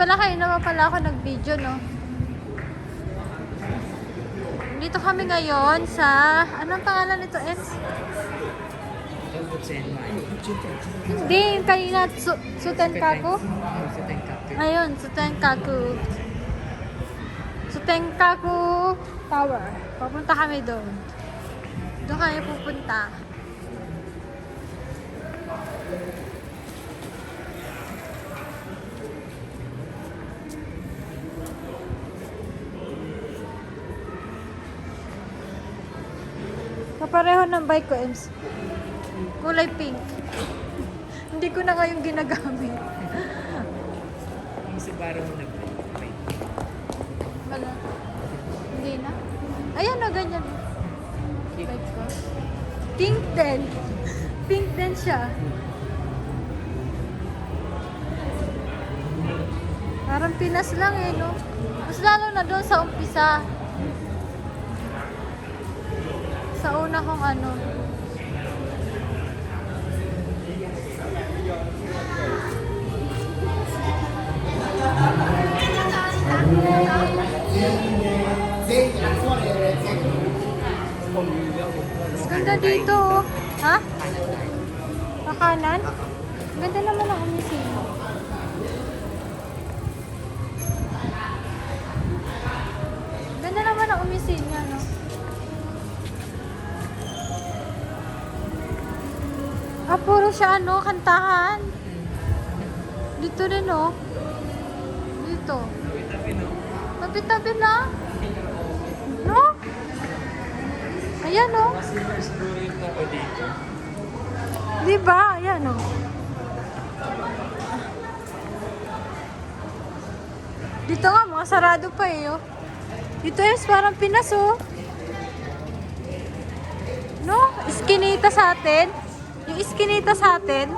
pala kayo naman pala ako nag-video, no? Dito kami ngayon sa... Anong pangalan nito, Ems? Hindi, yung kanina, Sutenkaku? Ayun, Sutenkaku. Sutenkaku Tower. Papunta kami doon. Doon kami pupunta. Kapareho ng bike ko, Ems. Kulay pink. Hindi ko na ngayon ginagamit. Yung Subaru mo na ba? Wala. Hindi na. Ayan na, ganyan. Bike ko. Pink din. Pink din siya. Parang Pinas lang eh, no? Mas lalo na doon sa umpisa. Sa una kong ano. Mas ganda dito, oh. Ha? Pakanan? Ganda naman ang umisino. Ganda naman ang umisino, no? Ah, puro siya ano, kantahan. Dito rin, oh. Dito. Tabi-tabi na. No? Ayan, oh. Siguro yung ako dito. Diba? Ayan, oh. Dito nga, mga sarado pa eh, oh. Dito is parang Pinas, oh. No? Iskinita sa atin. Yung iskinita sa atin.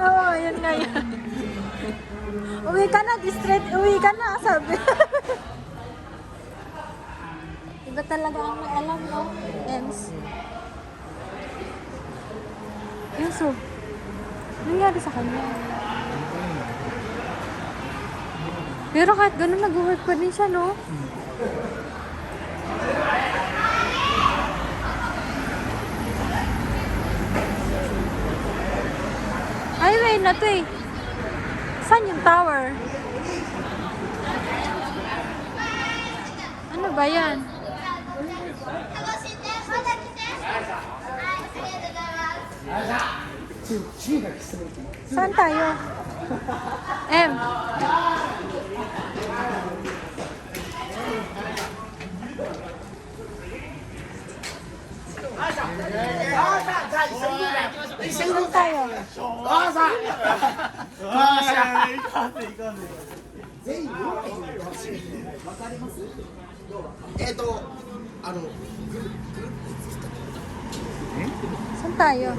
Oo, yun nga yun. Uwi ka na, straight, uwi ka na, sabi. Iba talaga ang may alam, no? Ems. Yun, so. Nangyari sa kanya. Pero kahit ganun, nag-work pa din siya, no? Highway na to eh. Saan yung tower? Ano ba yan? Saan tayo? M. Saan tayo? Saan tayo?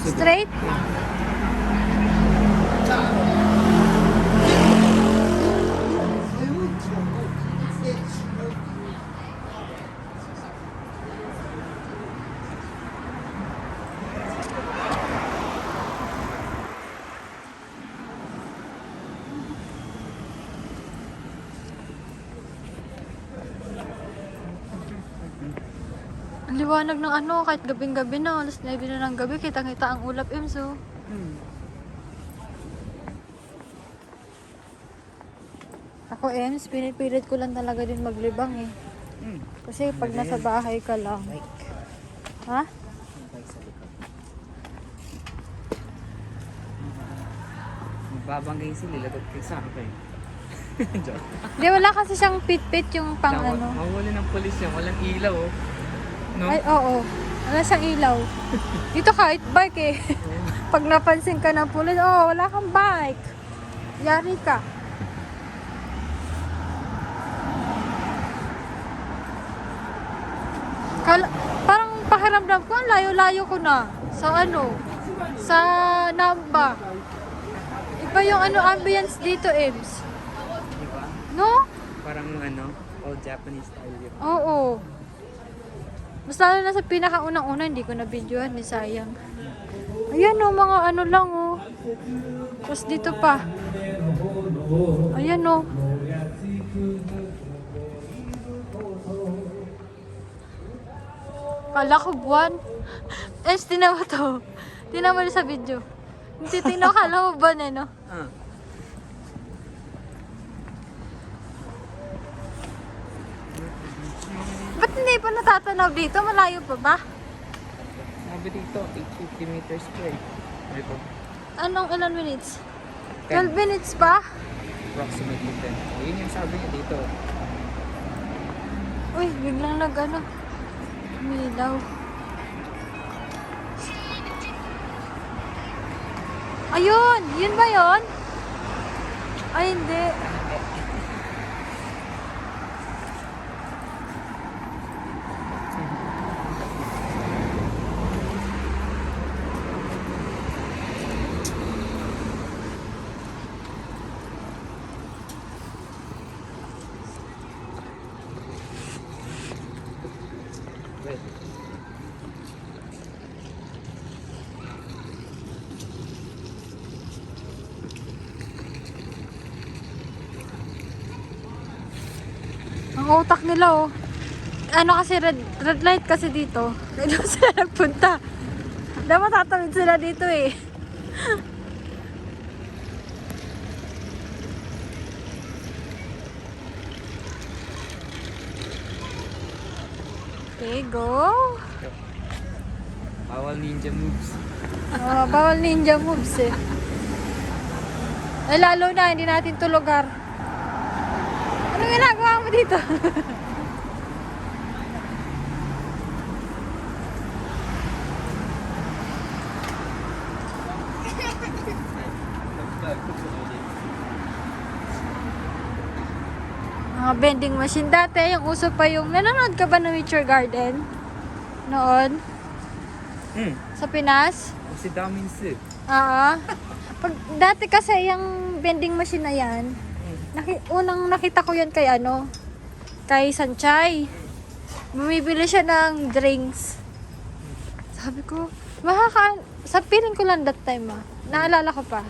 Straight? Ang liwanag ng ano, kahit gabing-gabi na, alas 9 na ng gabi, kitang-kita ang ulap, Emso. Ako, Ems, pinipilit ko lang talaga din maglibang eh. Kasi pag nasa bahay ka lang. Ha? Magbabanggayin sila, lagot kayo sa akin. Di, wala kasi siyang pit-pit yung pang ano. Mawala ng polis yan, walang ilaw oh. No? Ay, oo. Wala siyang ilaw. Dito kahit bike eh. Pag napansin ka ng pulis, oh, wala kang bike. Yari ka. pakiramdam ko, ang layo-layo ko na. Sa ano? Sa Namba. Iba yung ano ambience dito, Ems. Di ba? No? Parang ano, old Japanese style yun. Oo. Mas lalo na sa pinakaunang-una, hindi ko na videohan, ni sayang. Ayan o, mga ano lang o. Tapos dito pa. Ayan o. Kala ko buwan. Tinan mo to. Tinan mo sa video. Titignan ko, kala mo buwan eh, no? Ah. Ba't hindi pa natatanaw dito? Malayo pa ba? Sabi dito, 850 meters square. Ano ito? Anong ilan minutes? 10. 12 minutes pa? Approximately 10. Yun yung sabi niya dito. Uy, biglang nag-ano. Umilaw. Ayun! Yun ba yun? Ay, hindi. Wait. Ang utak nila, oh. Ano kasi, red light kasi dito. Kaya sila nagpunta. Dapat tatawid sila dito, eh. Okay, go. Bawal ninja moves. Bawal ninja moves, eh. Ay, lalo na, hindi natin to lugar. Anong ginagawa mo dito? Mga vending machine. Dati, yung uso pa yung... Nanonood ka ba ng Nature Garden? Noon? Sa Pinas? Si Daminsu. Oo. Dati kasi yung vending machine na yan, unang nakita ko yan kay ano, kay Sanchay. Bumibili siya ng drinks. Sabi ko, sa feeling ko lang that time naalala ko pa.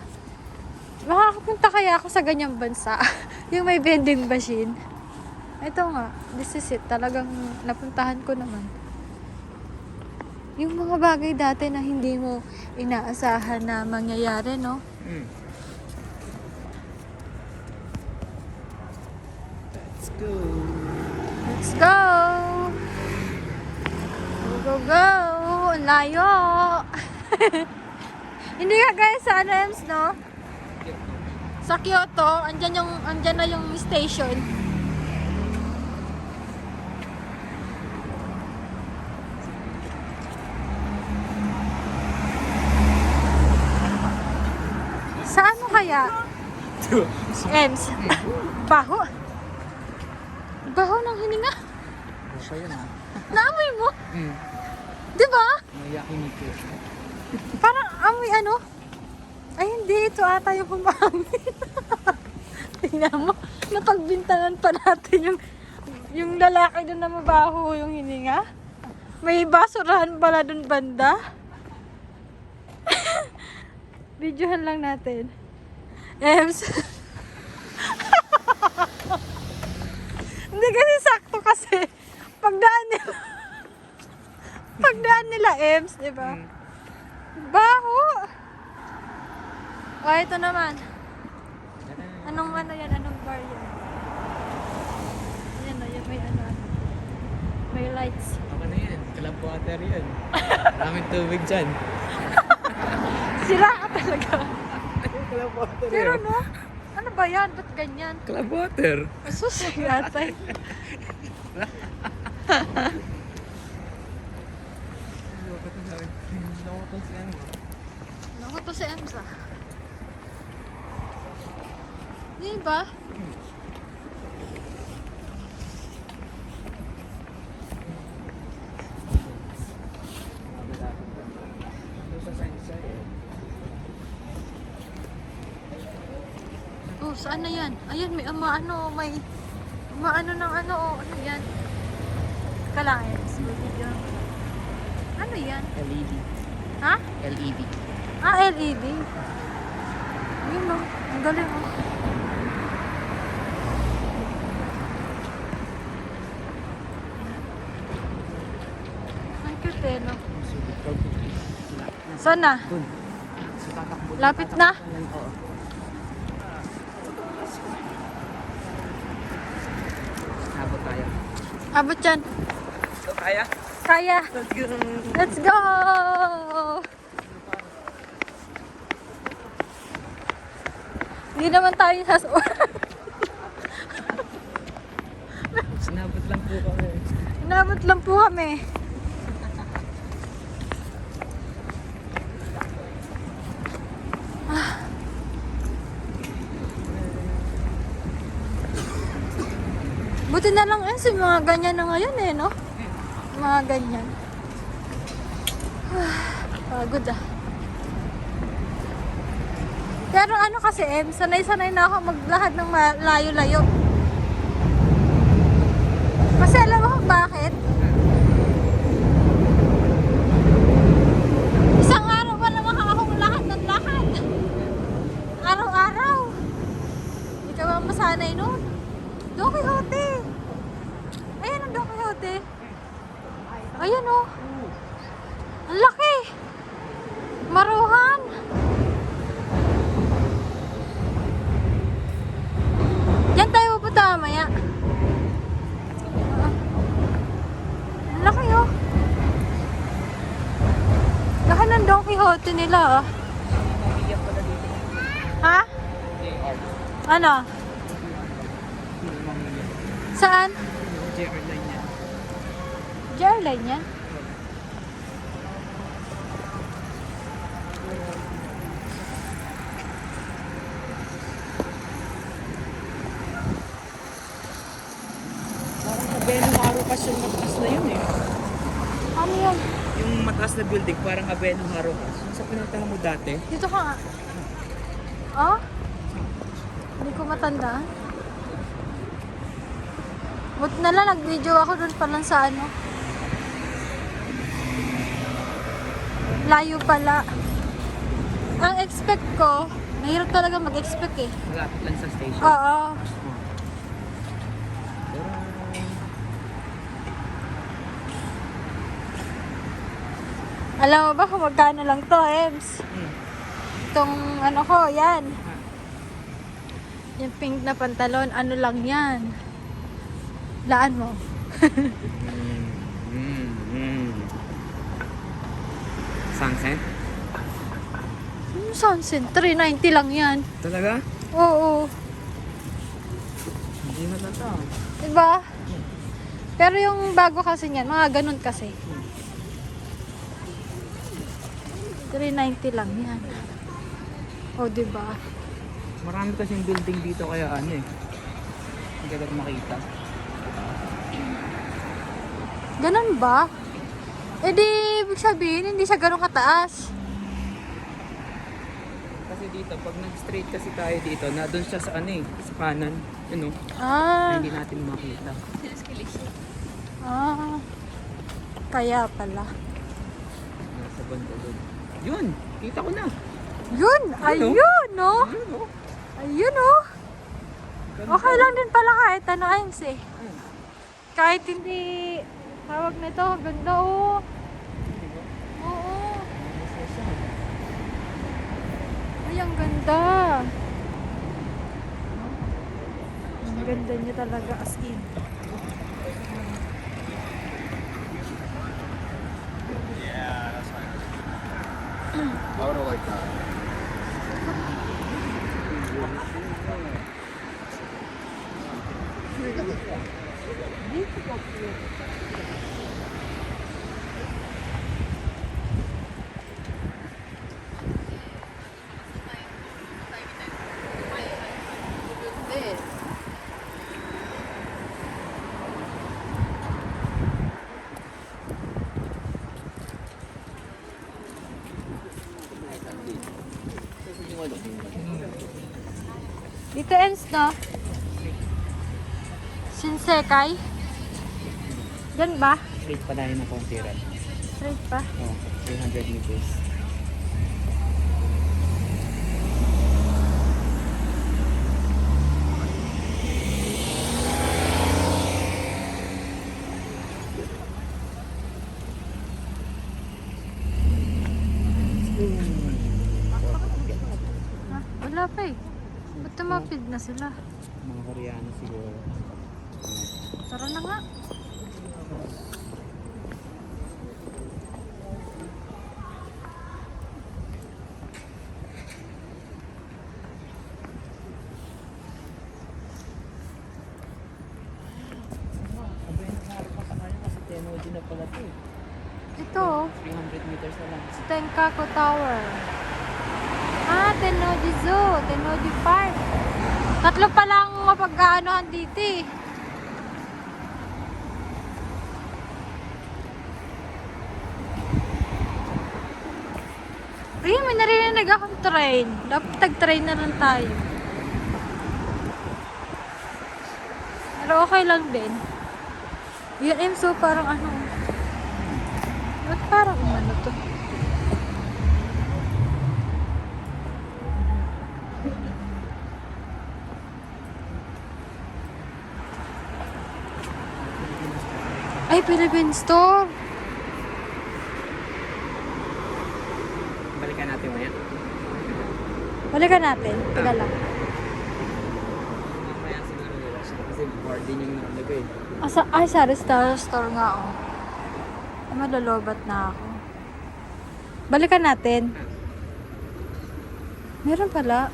Makakapunta kaya ako sa ganyang bansa, yung may vending machine. Ito nga, this is it. Talagang napuntahan ko naman. Yung mga bagay dati na hindi mo inaasahan na mangyayari, no? Let's go. Let's go! Go, go, go! Ang layo! Hindi ka guys sa Anems, no? Sa Kyoto, andyan na yung station. Sa ano kaya? Ems. Baho. Baho ng hininga. Ano pa yun ah? Naamoy mo? Di ba? May yakiniku. Parang amoy ano? Ay hindi, ito ata yung humangin. Tingnan mo, napagbintangan pa natin yung lalaki doon na mabaho yung hininga. May basurahan pala doon banda. Videohan lang natin. Ems. Hindi kasi sakto kasi pagdaan nila Ems, di ba? Baho. O, ito naman. Anong ano yan? Anong bar yan? Yan o, yan may ano. May lights. Ako na yan. Club water yan. Maraming tubig dyan. Sira ka talaga. Club water Pero no? Ano ba yan? Ba't ganyan? Club water. Asus, yatay. Naku to si Emsa. Di ba? saan na yan? Ayan, may umaano, may umaano ng ano, oh. Ano yan? Kalahin. Video. Ano yan? LED. Ha? LED. Ah, LED. Yun, no. Ang galing, oh. Ang cute, eh, no? Saan na? Dun. So, tatakbo. Lapit na? Oo. Habot tayo. Abot dyan. So, kaya? Kaya. Let's go! Let's go! Hindi naman tayo sa Sinabot lang po kami. Inabot lang po kami. Buti na lang yun, mga ganyan na ngayon eh, no? Mga ganyan. Pagod ah. Pero ano kasi sanay-sanay na ako maglakad ng layo-layo. Kasi alam mo kung bakit? Isang araw pa naman akong lakad ng lakad. Araw-araw. Hindi ka ba masanay nun? Don Quixote. Ayan ang Don Quixote. Ayan oh. Ang laki. Maruhan. Yan tayo pupunta mamaya. Ang laki oh. Laki ng Don Quixote nila ah. Iyak pala dito. Ha? JR. Ano? Saan? JR line yan. JR line yan? Parang Abeno Harukas yung mataas na yun eh. Ano yun? Yung mataas na building, parang Abeno Harukas. Yung sa pinuntahan mo dati. Dito ka nga. Oh? Hindi ko matandaan. Buti na lang, nag-video ako dun pa lang sa ano. Layo pala. Ang expect ko, mahirap talaga mag-expect eh. Malapit lang sa station. Oo. Pero, Alam mo ba kung magkano lang to, Ems? Itong ano ko, yan. Yung pink na pantalon, ano lang yan. Laan mo. Sunset? Sunset, 390 lang yan. Talaga? Oo. Hindi na to. Diba? Pero yung bago kasi niyan, mga ganun kasi. 390 lang yan. O, diba? Marami kasing building dito kaya ano eh. Hindi ka makita. Ganun ba? Eh di, ibig sabihin, hindi siya ganun kataas. Kasi dito, pag nag-straight kasi tayo dito, na doon siya sa ano eh, sa kanan. Ano? Ah. Na hindi natin makita. Ah. Kaya pala. Nasa banda doon. Yun! Kita ko na! Yun! Ayun, no? Yun oh! Ayun, oh. Ganda. Okay lang din pala kahit ano, ayos eh. Hmm. Kahit hindi, tawag nito, ganda, oh. Diba? Oo. Nasa siya. Ay, ang ganda. Ang ganda niya talaga, as in. I would have liked that. Ito ends, no? Shinsekai? Yan ba? Straight pa tayo ng konti rin. Straight pa? Oh, 300 meters. Ah, wala pa eh. Ba't tumapid na sila? Mga Koreano siguro. Tara na nga. Abay, nakarap pa sa kanya kasi Tenodi na pala ito eh. Ito, 300 meters na lang. Tenkaku Tower. Ah, Tenodi Zoo, Tenodi Park. Tatlo pa lang mapag-aanohan dito eh. Ayun, may narinig akong train. Dapat tag-train na lang tayo. Pero okay lang din. Yun, so parang ano. Ba't parang ano to? Ay, Philippine Store. Balikan natin mo yan. Balikan natin. Taga lang. Mamaya siguro nila siya kasi boarding yung nakalagay. Ay, sa store nga oh. Ay, malolobat na ako. Balikan natin. Meron pala.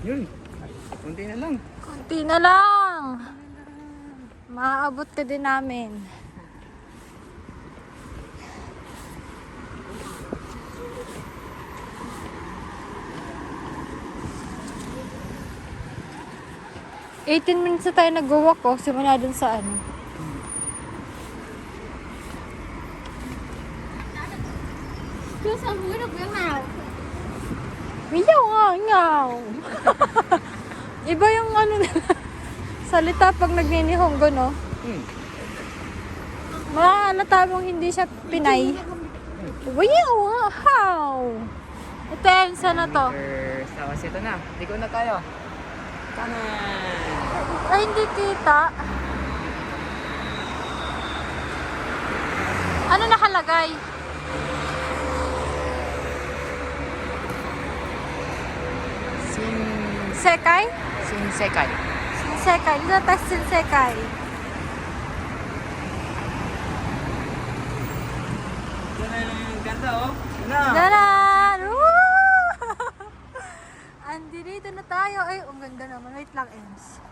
Yun. Kunti na lang. Kunti na lang. Maaabot ka din namin. $18 minutes na tayo nag-walk oh. Simula dun sa ano. Meow, ngaw. Iba yung ano salita pag nagninihongo, no? Mahalata mong hindi siya Pinay. Meow, how? Ito yan, sana to? Tapos ito na. Liko na tayo. Kanan. Ay, hindi kita. Ano nakalagay? Sekay? Shinsekai. Sinsekay. Dito tayo Sinsekay. Ito na yung ganda oh. Na. Daran! Woo! Andi dito na tayo. Ay, ang ganda naman. Wait lang, Ems.